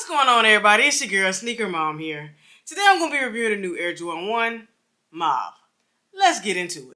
going on, everybody? It's your girl SnkrMom here. Today I'm going to be reviewing the new Air Jordan 1 Mauve. Let's get into it.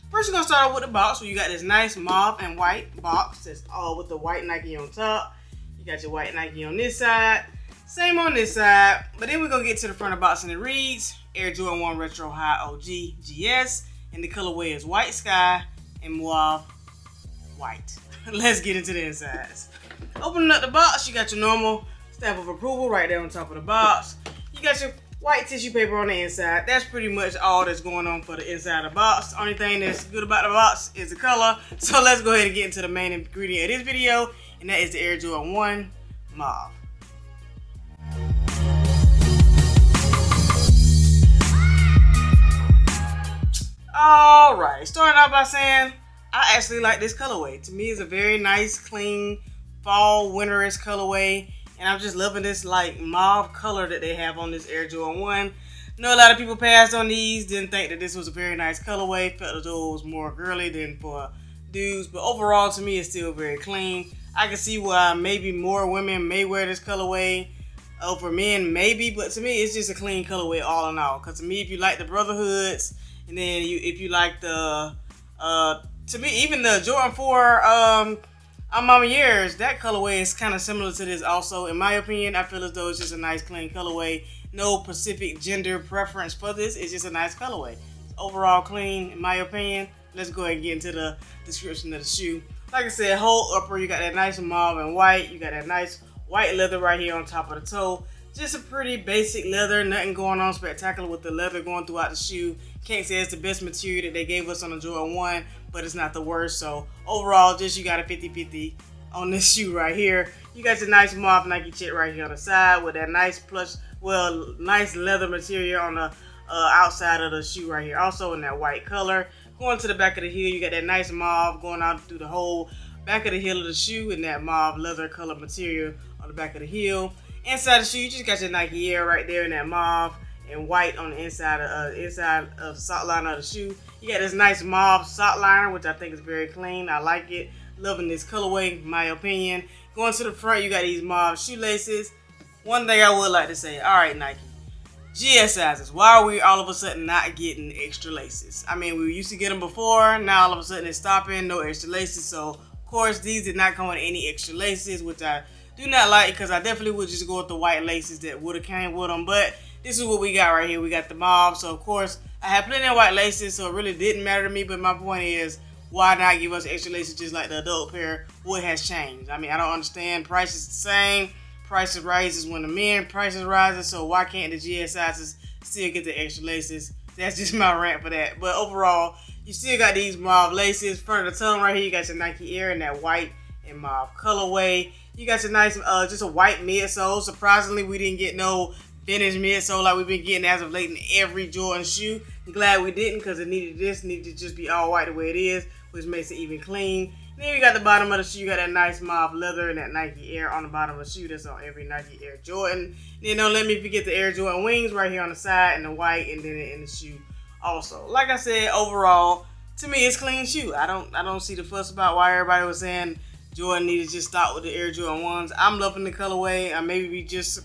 First, we're going to start off with the box where you got this nice mauve and white box that's all with the white Nike on top. You got your white Nike on this side, same on this side. But then we're going to get to the front of the box and it reads Air Jordan 1 Retro High OG GS, and the colorway is white sky and mauve white. Let's get into the insides. Opening up the box, you got your normal stamp of approval right there on top of the box. You got your white tissue paper on the inside. That's pretty much all that's going on for the inside of the box. The only thing that's good about the box is the color. So let's go ahead and get into the main ingredient of this video, and that is the Air Jordan 1 Mauve. Alright, starting out by saying I actually like this colorway. To me, it's a very nice, clean, fall, winterish colorway. And I'm just loving this like mauve color that they have on this Air Jordan 1. I know a lot of people passed on these, didn't think that this was a very nice colorway, felt as though it was more girly than for dudes. But overall, to me, it's still very clean. I can see why maybe more women may wear this colorway over men, maybe. But to me, it's just a clean colorway all in all. Because to me, if you like the brotherhoods, and then if you like the, to me, even the Jordan 4, Mama Years, that colorway is kind of similar to this also. In my opinion, I feel as though it's just a nice clean colorway. No specific gender preference for this. It's just a nice colorway. It's overall clean, in my opinion. Let's go ahead and get into the description of the shoe. Like I said, whole upper, you got that nice mauve and white. You got that nice white leather right here on top of the toe. Just a pretty basic leather. Nothing going on spectacular with the leather going throughout the shoe. Can't say it's the best material that they gave us on the Jordan 1, but it's not the worst. So overall, just you got a 50-50 on this shoe right here. You got your nice mauve Nike chip right here on the side with that nice plush, nice leather material on the outside of the shoe right here. Also in that white color. Going to the back of the heel, you got that nice mauve going out through the whole back of the heel of the shoe in that mauve leather color material on the back of the heel. Inside the shoe, you just got your Nike Air right there in that mauve and white on the inside of the sock liner of the shoe. You got this nice mauve sock liner, which I think is very clean. I like it. Loving this colorway, in my opinion. Going to the front, you got these mauve shoelaces. One thing I would like to say, all right, Nike, GS sizes. Why are we all of a sudden not getting extra laces? I mean, we used to get them before. Now all of a sudden it's stopping, no extra laces. So of course these did not come with any extra laces, which I do not like, because I definitely would just go with the white laces that would have came with them. But this is what we got right here. We got the mauve. So of course I have plenty of white laces, so it really didn't matter to me. But my point is, why not give us extra laces just like the adult pair? What has changed? I mean, I don't understand. Price is the same. Price rises when the men prices rises. So why can't the GS sizes still get the extra laces? That's just my rant for that. But overall, you still got these mauve laces. Front of the tongue right here, you got your Nike Air in that white and mauve colorway. You got your nice, just a white midsole. Surprisingly, we didn't get no vintage midsole like we've been getting as of late in every Jordan shoe. I'm glad we didn't, because it needed to just be all white the way it is, which makes it even clean. And then you got the bottom of the shoe. You got that nice mauve leather and that Nike Air on the bottom of the shoe. That's on every Nike Air Jordan. And then don't let me forget the Air Jordan wings right here on the side and the white, and then in the shoe also. Like I said, overall, to me, it's a clean shoe. I don't see the fuss about why everybody was saying Jordan needed to just start with the Air Jordan 1s. I'm loving the colorway. I maybe be just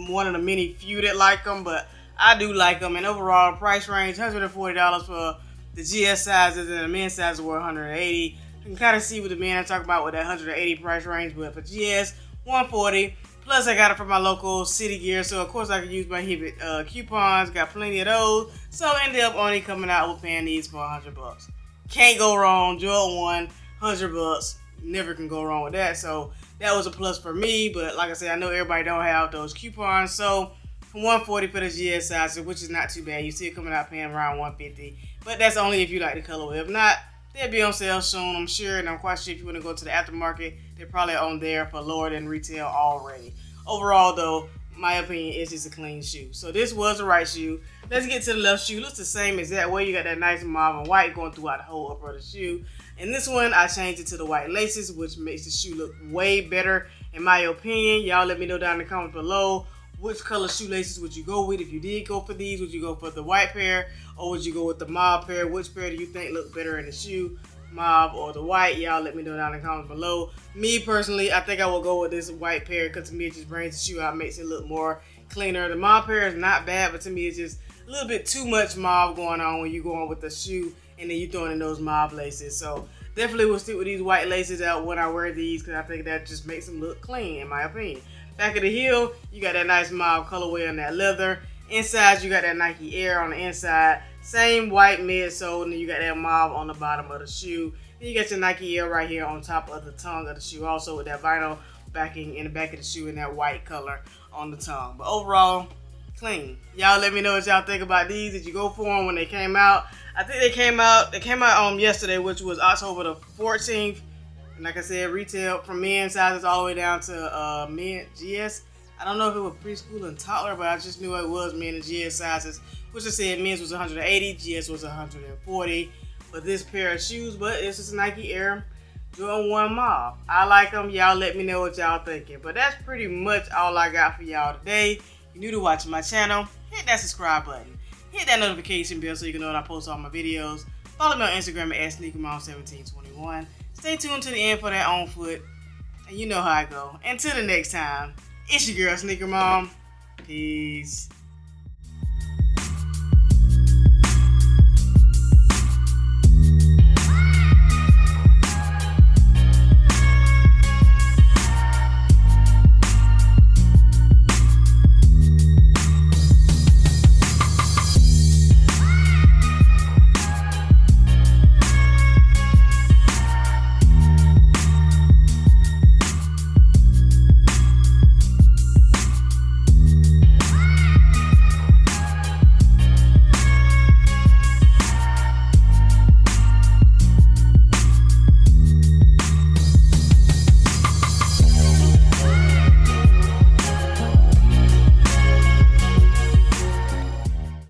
one of the many few that like them, but I do like them. And overall, price range, $140 for the GS sizes, and the men's sizes were $180. You can kind of see what the men I talk about with that $180 price range, but for GS, $140. Plus, I got it from my local City Gear, so of course I can use my Hibbett coupons. Got plenty of those, so I ended up only coming out with paying these for $100. Can't go wrong. Jordan 1, $100. Never can go wrong with that. So that was a plus for me. But like I said, I know everybody don't have those coupons, so $140 for the GS size, which is not too bad. You see it coming out paying around $150, but that's only if you like the colorway. If not, they'll be on sale soon, I'm sure, and I'm quite sure if you want to go to the aftermarket, they're probably on there for lower than retail already. Overall, though, my opinion is just a clean shoe. So this was the right shoe. Let's get to the left shoe. Looks the same exact way. You got that nice mauve and white going throughout the whole upper of the shoe. And this one, I changed it to the white laces, which makes the shoe look way better, in my opinion. Y'all let me know down in the comments below. Which color shoelaces would you go with? If you did go for these, would you go for the white pair or would you go with the mauve pair? Which pair do you think look better in the shoe, mauve or the white? Y'all let me know down in the comments below. Me personally, I think I will go with this white pair because to me it just brings the shoe out, makes it look more cleaner. The mauve pair is not bad, but to me it's just a little bit too much mauve going on when you're going with the shoe and then you're throwing in those mauve laces. So definitely will stick with these white laces out when I wear these because I think that just makes them look clean, in my opinion. Back of the heel, you got that nice mauve colorway on that leather. Inside, you got that Nike Air on the inside. Same white midsole, and then you got that mauve on the bottom of the shoe. Then you got your Nike Air right here on top of the tongue of the shoe, also with that vinyl backing in the back of the shoe in that white color on the tongue. But overall, clean. Y'all let me know what y'all think about these. Did you go for them when they came out? I think they came out yesterday, which was October the 14th. And like I said, retail from men sizes all the way down to men GS. I don't know if it was preschool and toddler, but I just knew it was men and GS sizes. Which I said men's was 180, GS was 140 for this pair of shoes. But it's just a Nike Air Jordan 1 Mauve. I like them. Y'all let me know what y'all thinking. But that's pretty much all I got for y'all today. If you're new to watching my channel, hit that subscribe button. Hit that notification bell so you can know when I post all my videos. Follow me on Instagram at SnkrMom1721. Stay tuned to the end for that on foot. And you know how I go. Until the next time, it's your girl SnkrMom. Peace.